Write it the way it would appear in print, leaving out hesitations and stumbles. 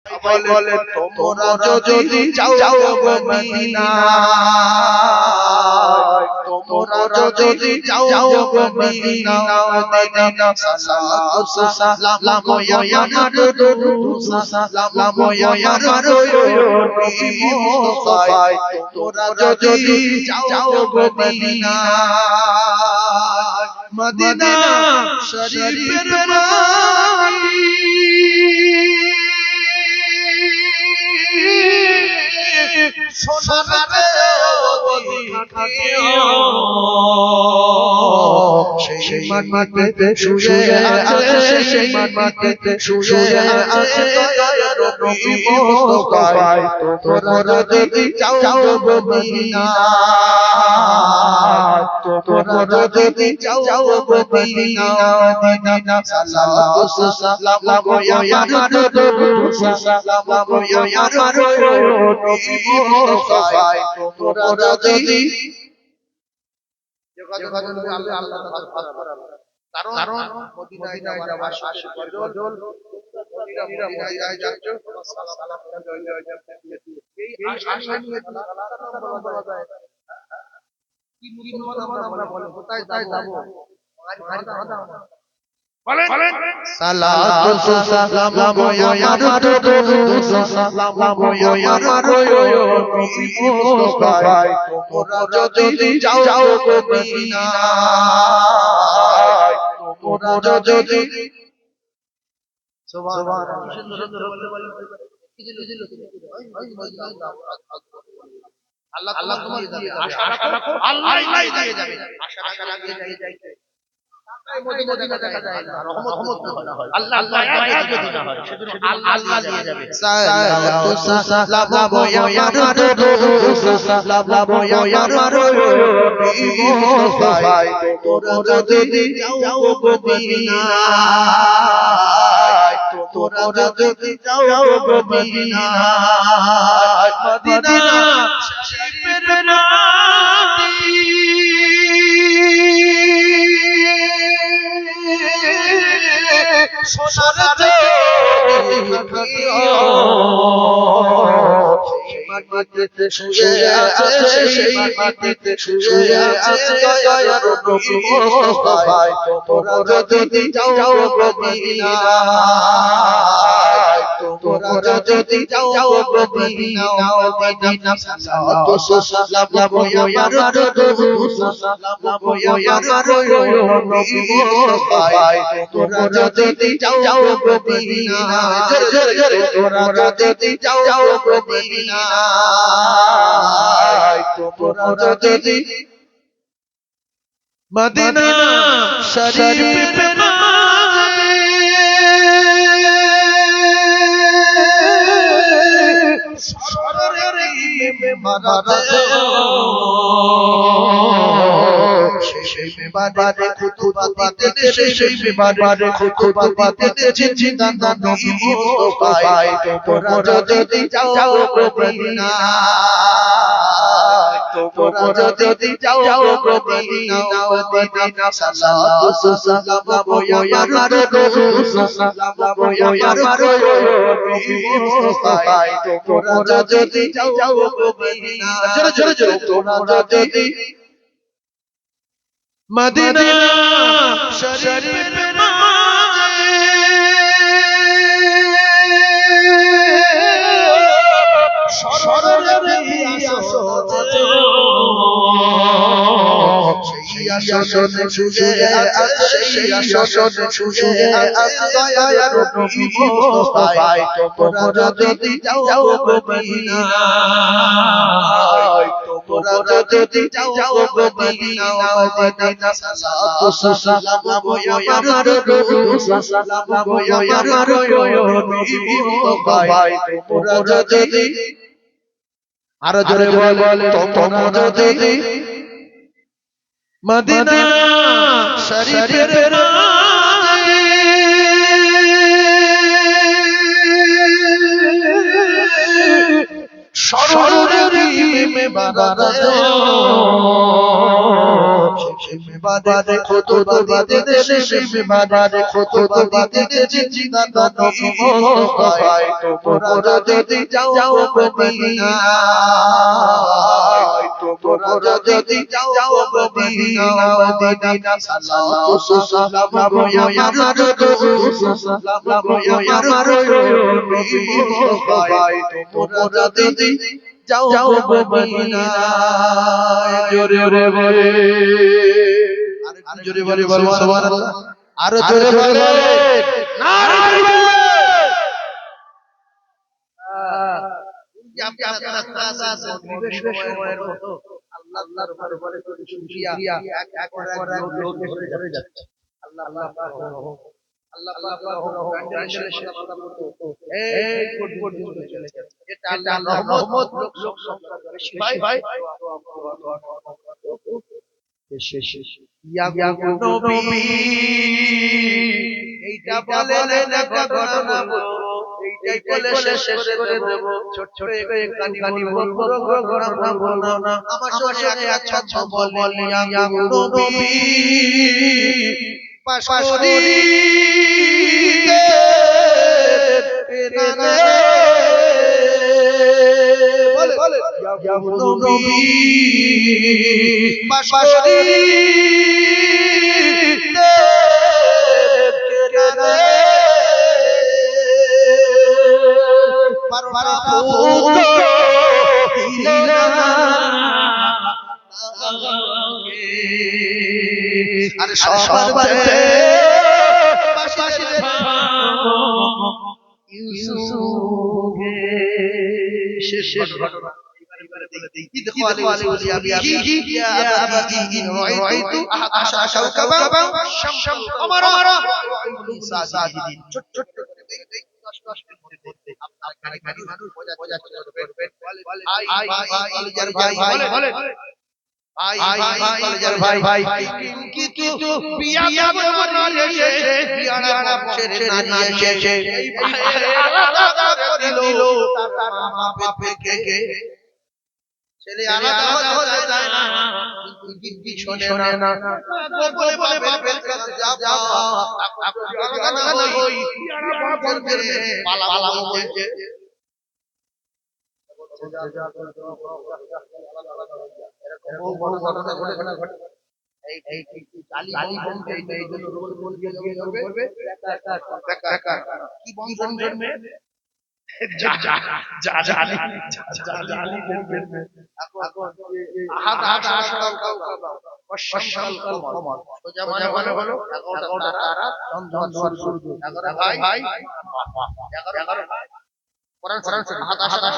বলে তোমরা যদি যাও মদিনা, তোমরা যদি যাও মদিনা, মদিনা সালাতু সালাম ইয়া দুরুদ সালাম ইয়া নবী মুস্তাফা, তোমরা যদি যাও মদিনা, মদিনা শরীফের মাটি সোনার সেই মাটিতে শুয়ে আছে, সেই মাটিতে শুয়ে আছে দয়ার নবী মুস্তাফা, তোমরা যদি যাও মদিনা, তোমরা যদি যাও মদিনা, মদিনা সালাতু সালাম ইয়া দুরুদ সালাম ইয়া নবী মুস্তাফা, তোমরা যদি কারণ মদিনায় যাওয়ার আশা ফজল মদিনায় যাচ্ছ সালাম এই আশা নিয়ে বলা যায় কি মুসলমান আমরা বলি কোথায় যাব বলেন সালাতু সালাম ইয়া দুরুদ সালাম ইয়া নবী মুস্তাফা, তোমরা যদি যাও মদিনা, তোমরা যদি আল্লাহ আল্লাহ তোমার আশা রাখো, আল্লাহ দিয়ে যাবে, আশা রাখলে যাই মদিনা দেখা যায় না, রহমত হয়, আল্লাহ দয়া যদি না হয় সেজন্য আল্লাহ দিয়ে যাবে। সালাতু সালাম ইয়া দুরুদ সালাম ইয়া নবী মুস্তাফা, তোমরা যদি যাও মদিনা, তোমরা যদি যাও মদিনা, মদিনা শরীফের মাটি সোনার মাটিতে শুয়ে আছে, সেই মাটিতে শুয়ে আছে দয়ার নবী মুস্তাফা, তোমরা যদি যাও মদিনা, তোমরা যদি যাও মদিনা, মদিনা সালাতু সালাম ইয়া দুরুদ সালাম ইয়া নবী মুস্তাফা, তোমরা যদি যাও মদিনা, তোমরা যদি যাও মদিনা, তোমরা যদি মদিনা শরীফের সেই মেবারে খুতবা দিতে, সেই মেবারে খুতবা দিতে জিন্দা নবী মুস্তাফা, তোমরা যদি যাও মদিনা, তোমরা যদি যাও মদিনা, মদিনা সালাতু সালাম ইয়া দুরুদ সালাম ইয়া নবী মুস্তাফা, তোমরা যদি যাও মদিনা, জোরে জোরে তোমরা যদি মদিনা শরীফের সেই আসনে শুয়ে আছে, সেই আসনে শুয়ে আছে দয়ার নবী মুস্তাফা, তোমরা যদি যাও মদিনা, তোমরা যদি যাও মদিনা, মদিনা সালাতু সালাম ইয়া দুরুদ সালাম ইয়া নবী মুস্তাফা, তোমরা যদি আরো জোরে বলে তোমরা যদি মদিনা শরীফের সরোরে में बारा পারে খুতবা দিতে শেষে বারে খুতবা দিতে জিন্দা নবী মুস্তাফায় তোমরা যদি যাও মদিনায় তোমরা যদি যাও মদিনা সালাতু সালাম গো আমার সালাম গো আমার নবী মুস্তাফায় তোমরা যদি যাও মদিনায় জোরে জোরে বলে আর জোরে বলে সুবহানাল্লাহ আর জোরে বলে নারে সময়ের মতো আল্লাহর দরবারে শুকরিয়া এক এক করে লোক ধরে যাচ্ছে আল্লাহ আল্লাহ আল্লাহ আল্লাহ কথা বলতো এই কোট চলে যাচ্ছে এটা আল্লাহর রহমত লোক বেশি ভাই ইয়া নবী এইটা বলে না ঘটনা বলবো এইটাই বলে শেষ করে দেব ছোট ছোট কানি বলবো ঘটনা বলবো না আমার সঙ্গে আচ্ছা বলে ইয়া নবী পাশরি বলে ইয়া নবী পাশরি আরে সবার বাড়িতে ইউসুফে শেষ ঘটনা দেখো আলী আবি ইয়া আবাদি ইন রাআইতু আশা কাওকাবা শামস আমারা সাজিদিন ছোট ছোট করে কষ্টের মধ্যে আপনার গাড়ি মানুষ বোঝা করবেন আই ভাই বলে ভাই কিন্তু বিয়া বনালে বিয়ানা ছেড়ে না এসে এই আলাদা করিল তার মা বাপকে ছেলে আলাদা হতে চায় না কিন্তু শোনে না বলে বাপের কাছে যাও আলাদা হই বলবে পালাবো বলছে বড় ঘটনা ঘটে এই গালি বলবে এই জন্য রোজ রোজ দিয়ে করবে কি বন্ধন জন্মে জালি বলবে এখন আহাদ আশা কশাল কমর সোজা মানে হলো 11টা তারা চন্দ্র সূর্য 11 ভাই 11 কোরআন আহাদ আশা